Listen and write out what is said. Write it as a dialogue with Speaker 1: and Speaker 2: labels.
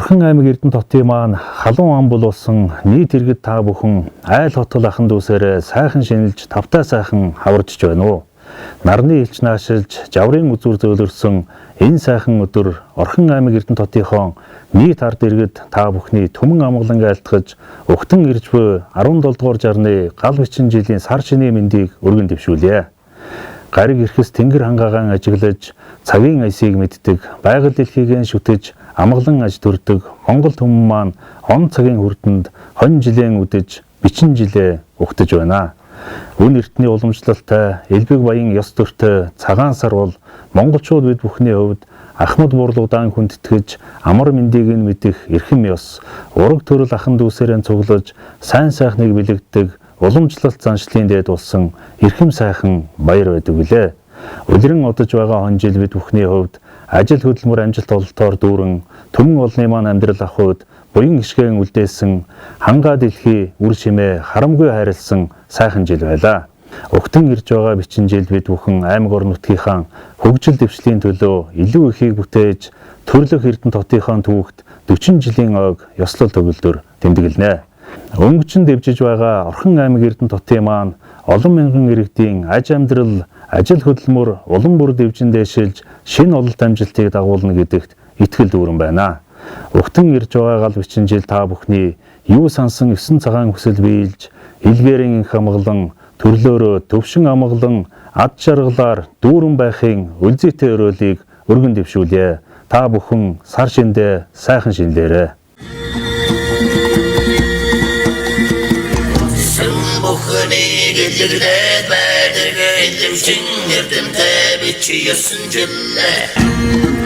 Speaker 1: Орхон аймаг Эрдэнэ хотын маань халуун ам болсон нийт иргэд та бүхэн айл хотол ахан дүүсээрээ сайхан шинэлж тавтай сайхан хаварчж байна уу? Нарны элч наашилж жаврын үзүүр зөөлөрсөн энэ сайхан өдөр Орхон аймаг Эрдэнэ хотынхон нийт ард иргэд та бүхний түмэн амгалан айлтгаж өгтөн ирж буй 17 дугаар жарны гал бичин жилийн сар шинийн мэндийг өргөн дэвшүүлье. Гариг ирэхэс тэнгэр хангаагаан ажиглаж цагийн аясыг мэддэг, байгаль дэлхийг шүтэж амгалан аж төрдөг Монгол түмэн маань он цагийн хүртэнд хон жилийн үдэж бичин жилээ өгтөж байна. Үн эртний уламжлалтай, элбэг баян ёс төртэй цагаан сар бол монголчууд бид бүхний хувьд ахмад бурлуудаан хүндэтгэж амар мэндийг нь мэдэх эрхэм ёс, ураг төрөл ахан дүүсээрэн цуглаж сайн сайхныг бэлэгддэг уламжлалт заншлын дээд болсон эрхэм сайхан баяр байдаг үлээ. Улиран одож байгаа хон жил бид бүхний хувьд ажил хөдөлмөр амжилт ололтоор дүүрэн түмэн олны маань амьдрал ахуйд буян гიშгэн үлдээсэн хангаа дэлхий үр шимээ харамгүй хайрлсан сайхан жил байлаа. Өгтөн ирж байгаа бичин жил бид бүхэн аймаг орон нутгийнхаа хөгжил дэвшлийн төлөө илүү ихийг бүтээж төрлөх Эрдэнэ хотынхон түүхт 40 жилийн ойг ёслол төгөлдөр тэмдэглэнэ. Өнгөчн дэвжиж байгаа Орхон аймаг Эрдэнэ хотын маань олон мянган иргэдийн аж амьдрал, ажил хөдөлмөр улам бүр дэвжин дээшилж шинэ ололт амжилтыг дагуулна гэдэгт итгэл дүүрэн байна. Өгтөн ирж байгаа гал бичин жил та бүхний юу сансан 9 цагаан хүсэл биелж, илгээрийн инх амгалан, төрлөөрөө төвшин амгалан, ад жаргалаар дүүрэн байхын үлзийтэй өрөөлийг өргөн дэвшүүлье. Та бүхэн сар шиндээ сайхан шинлээрэ.
Speaker 2: Ellerine bedene edimsin, nereden tabi çiğsin cille.